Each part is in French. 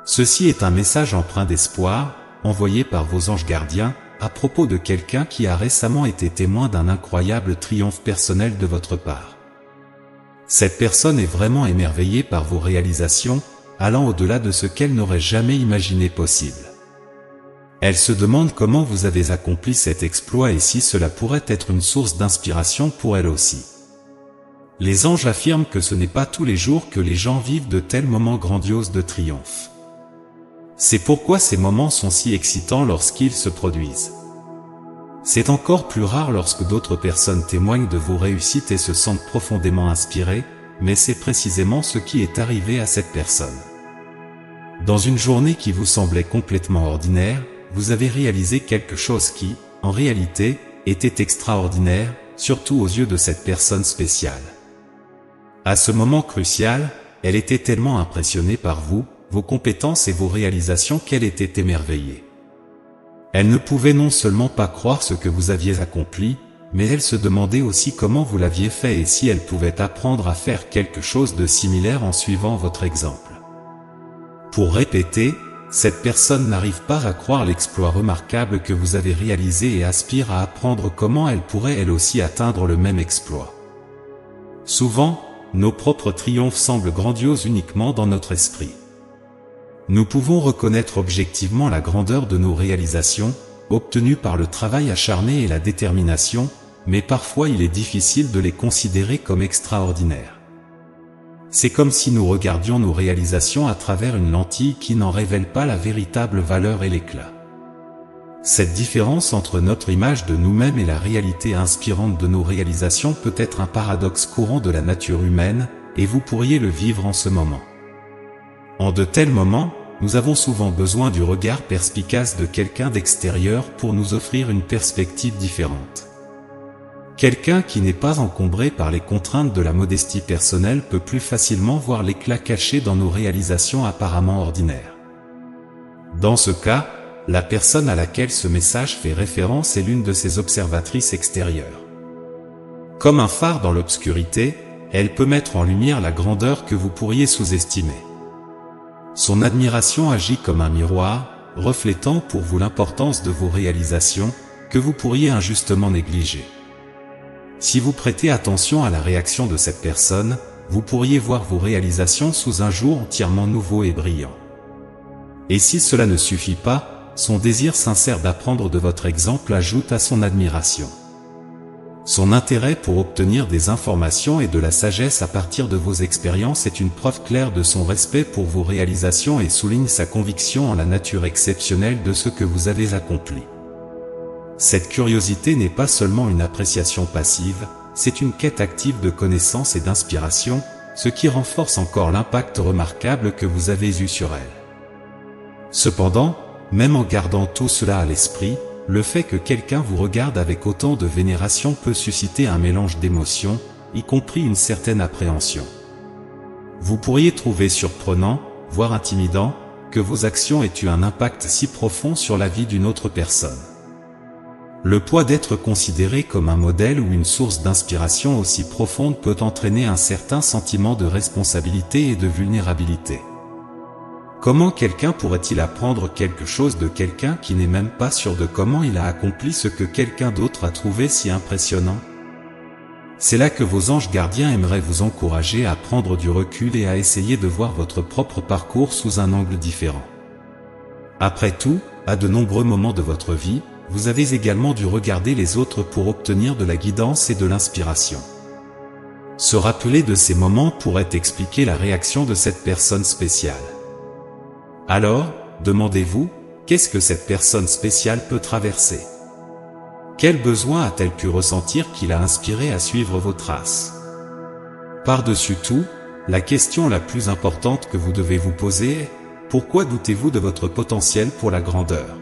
Ceci est un message empreint d'espoir, envoyé par vos anges gardiens, à propos de quelqu'un qui a récemment été témoin d'un incroyable triomphe personnel de votre part. Cette personne est vraiment émerveillée par vos réalisations, allant au-delà de ce qu'elle n'aurait jamais imaginé possible. Elle se demande comment vous avez accompli cet exploit et si cela pourrait être une source d'inspiration pour elle aussi. Les anges affirment que ce n'est pas tous les jours que les gens vivent de tels moments grandioses de triomphe. C'est pourquoi ces moments sont si excitants lorsqu'ils se produisent. C'est encore plus rare lorsque d'autres personnes témoignent de vos réussites et se sentent profondément inspirées, mais c'est précisément ce qui est arrivé à cette personne. Dans une journée qui vous semblait complètement ordinaire, vous avez réalisé quelque chose qui, en réalité, était extraordinaire, surtout aux yeux de cette personne spéciale. À ce moment crucial, elle était tellement impressionnée par vous, vos compétences et vos réalisations qu'elle était émerveillée. Elle ne pouvait non seulement pas croire ce que vous aviez accompli, mais elle se demandait aussi comment vous l'aviez fait et si elle pouvait apprendre à faire quelque chose de similaire en suivant votre exemple. Pour répéter, cette personne n'arrive pas à croire l'exploit remarquable que vous avez réalisé et aspire à apprendre comment elle pourrait elle aussi atteindre le même exploit. Souvent, nos propres triomphes semblent grandioses uniquement dans notre esprit. Nous pouvons reconnaître objectivement la grandeur de nos réalisations, obtenues par le travail acharné et la détermination, mais parfois il est difficile de les considérer comme extraordinaires. C'est comme si nous regardions nos réalisations à travers une lentille qui n'en révèle pas la véritable valeur et l'éclat. Cette différence entre notre image de nous-mêmes et la réalité inspirante de nos réalisations peut être un paradoxe courant de la nature humaine, et vous pourriez le vivre en ce moment. En de tels moments, nous avons souvent besoin du regard perspicace de quelqu'un d'extérieur pour nous offrir une perspective différente. Quelqu'un qui n'est pas encombré par les contraintes de la modestie personnelle peut plus facilement voir l'éclat caché dans nos réalisations apparemment ordinaires. Dans ce cas, la personne à laquelle ce message fait référence est l'une de ces observatrices extérieures. Comme un phare dans l'obscurité, elle peut mettre en lumière la grandeur que vous pourriez sous-estimer. Son admiration agit comme un miroir, reflétant pour vous l'importance de vos réalisations, que vous pourriez injustement négliger. Si vous prêtez attention à la réaction de cette personne, vous pourriez voir vos réalisations sous un jour entièrement nouveau et brillant. Et si cela ne suffit pas, son désir sincère d'apprendre de votre exemple ajoute à son admiration. Son intérêt pour obtenir des informations et de la sagesse à partir de vos expériences est une preuve claire de son respect pour vos réalisations et souligne sa conviction en la nature exceptionnelle de ce que vous avez accompli. Cette curiosité n'est pas seulement une appréciation passive, c'est une quête active de connaissance et d'inspiration, ce qui renforce encore l'impact remarquable que vous avez eu sur elle. Cependant, même en gardant tout cela à l'esprit, le fait que quelqu'un vous regarde avec autant de vénération peut susciter un mélange d'émotions, y compris une certaine appréhension. Vous pourriez trouver surprenant, voire intimidant, que vos actions aient eu un impact si profond sur la vie d'une autre personne. Le poids d'être considéré comme un modèle ou une source d'inspiration aussi profonde peut entraîner un certain sentiment de responsabilité et de vulnérabilité. Comment quelqu'un pourrait-il apprendre quelque chose de quelqu'un qui n'est même pas sûr de comment il a accompli ce que quelqu'un d'autre a trouvé si impressionnant? C'est là que vos anges gardiens aimeraient vous encourager à prendre du recul et à essayer de voir votre propre parcours sous un angle différent. Après tout, à de nombreux moments de votre vie, vous avez également dû regarder les autres pour obtenir de la guidance et de l'inspiration. Se rappeler de ces moments pourrait expliquer la réaction de cette personne spéciale. Alors, demandez-vous, qu'est-ce que cette personne spéciale peut traverser? Quel besoin a-t-elle pu ressentir qui l'a inspiré à suivre vos traces? Par-dessus tout, la question la plus importante que vous devez vous poser est: pourquoi doutez-vous de votre potentiel pour la grandeur?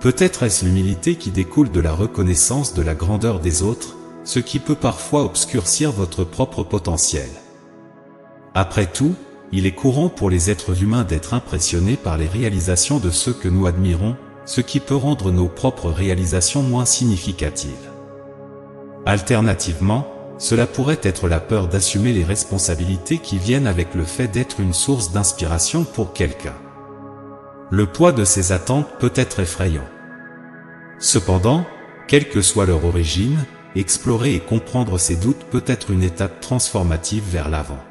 Peut-être est-ce l'humilité qui découle de la reconnaissance de la grandeur des autres, ce qui peut parfois obscurcir votre propre potentiel. Après tout, il est courant pour les êtres humains d'être impressionnés par les réalisations de ceux que nous admirons, ce qui peut rendre nos propres réalisations moins significatives. Alternativement, cela pourrait être la peur d'assumer les responsabilités qui viennent avec le fait d'être une source d'inspiration pour quelqu'un. Le poids de ces attentes peut être effrayant. Cependant, quelle que soit leur origine, explorer et comprendre ces doutes peut être une étape transformative vers l'avant.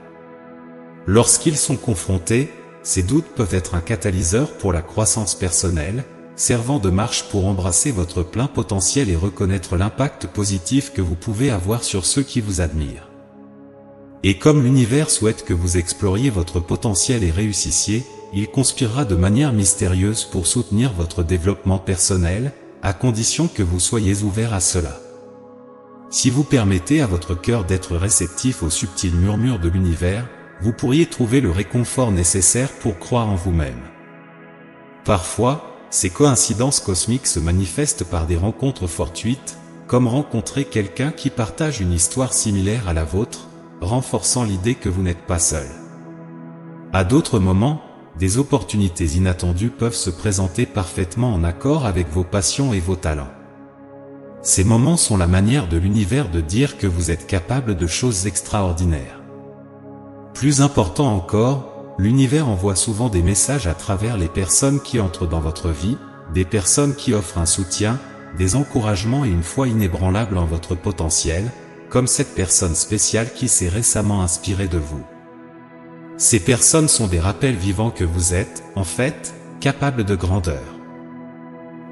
Lorsqu'ils sont confrontés, ces doutes peuvent être un catalyseur pour la croissance personnelle, servant de marche pour embrasser votre plein potentiel et reconnaître l'impact positif que vous pouvez avoir sur ceux qui vous admirent. Et comme l'univers souhaite que vous exploriez votre potentiel et réussissiez, il conspirera de manière mystérieuse pour soutenir votre développement personnel, à condition que vous soyez ouvert à cela. Si vous permettez à votre cœur d'être réceptif aux subtils murmures de l'univers, vous pourriez trouver le réconfort nécessaire pour croire en vous-même. Parfois, ces coïncidences cosmiques se manifestent par des rencontres fortuites, comme rencontrer quelqu'un qui partage une histoire similaire à la vôtre, renforçant l'idée que vous n'êtes pas seul. À d'autres moments, des opportunités inattendues peuvent se présenter parfaitement en accord avec vos passions et vos talents. Ces moments sont la manière de l'univers de dire que vous êtes capable de choses extraordinaires. Plus important encore, l'univers envoie souvent des messages à travers les personnes qui entrent dans votre vie, des personnes qui offrent un soutien, des encouragements et une foi inébranlable en votre potentiel, comme cette personne spéciale qui s'est récemment inspirée de vous. Ces personnes sont des rappels vivants que vous êtes, en fait, capable de grandeur.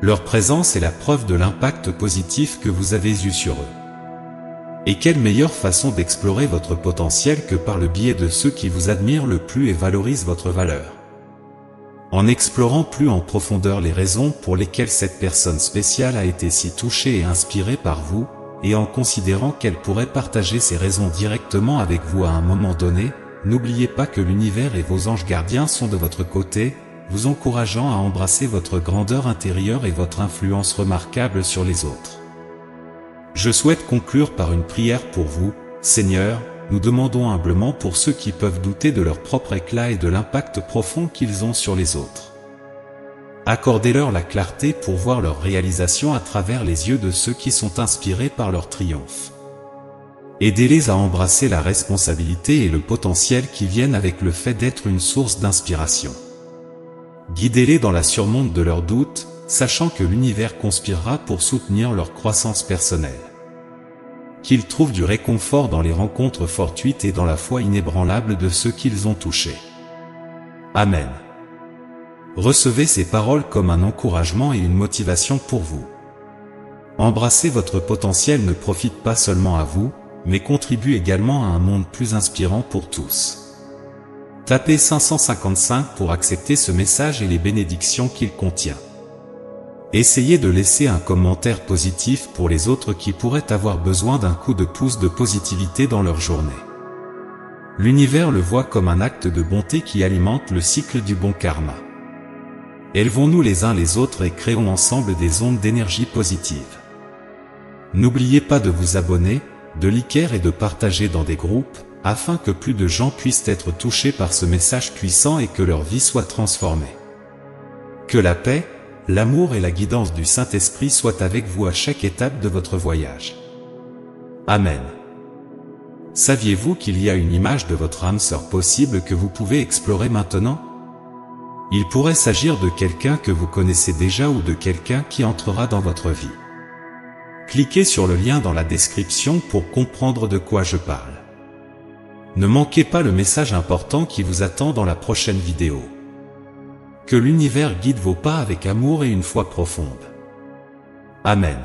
Leur présence est la preuve de l'impact positif que vous avez eu sur eux. Et quelle meilleure façon d'explorer votre potentiel que par le biais de ceux qui vous admirent le plus et valorisent votre valeur. En explorant plus en profondeur les raisons pour lesquelles cette personne spéciale a été si touchée et inspirée par vous, et en considérant qu'elle pourrait partager ces raisons directement avec vous à un moment donné, n'oubliez pas que l'univers et vos anges gardiens sont de votre côté, vous encourageant à embrasser votre grandeur intérieure et votre influence remarquable sur les autres. Je souhaite conclure par une prière pour vous. Seigneur, nous demandons humblement pour ceux qui peuvent douter de leur propre éclat et de l'impact profond qu'ils ont sur les autres. Accordez-leur la clarté pour voir leur réalisation à travers les yeux de ceux qui sont inspirés par leur triomphe. Aidez-les à embrasser la responsabilité et le potentiel qui viennent avec le fait d'être une source d'inspiration. Guidez-les dans la surmonte de leurs doutes, sachant que l'univers conspirera pour soutenir leur croissance personnelle. Qu'ils trouvent du réconfort dans les rencontres fortuites et dans la foi inébranlable de ceux qu'ils ont touchés. Amen. Recevez ces paroles comme un encouragement et une motivation pour vous. Embrasser votre potentiel ne profite pas seulement à vous, mais contribue également à un monde plus inspirant pour tous. Tapez 555 pour accepter ce message et les bénédictions qu'il contient. Essayez de laisser un commentaire positif pour les autres qui pourraient avoir besoin d'un coup de pouce de positivité dans leur journée. L'univers le voit comme un acte de bonté qui alimente le cycle du bon karma. Élevons-nous les uns les autres et créons ensemble des ondes d'énergie positive. N'oubliez pas de vous abonner, de liker et de partager dans des groupes, afin que plus de gens puissent être touchés par ce message puissant et que leur vie soit transformée. Que la paix, l'amour et la guidance du Saint-Esprit soient avec vous à chaque étape de votre voyage. Amen. Saviez-vous qu'il y a une image de votre âme sœur possible que vous pouvez explorer maintenant? Il pourrait s'agir de quelqu'un que vous connaissez déjà ou de quelqu'un qui entrera dans votre vie. Cliquez sur le lien dans la description pour comprendre de quoi je parle. Ne manquez pas le message important qui vous attend dans la prochaine vidéo. Que l'univers guide vos pas avec amour et une foi profonde. Amen.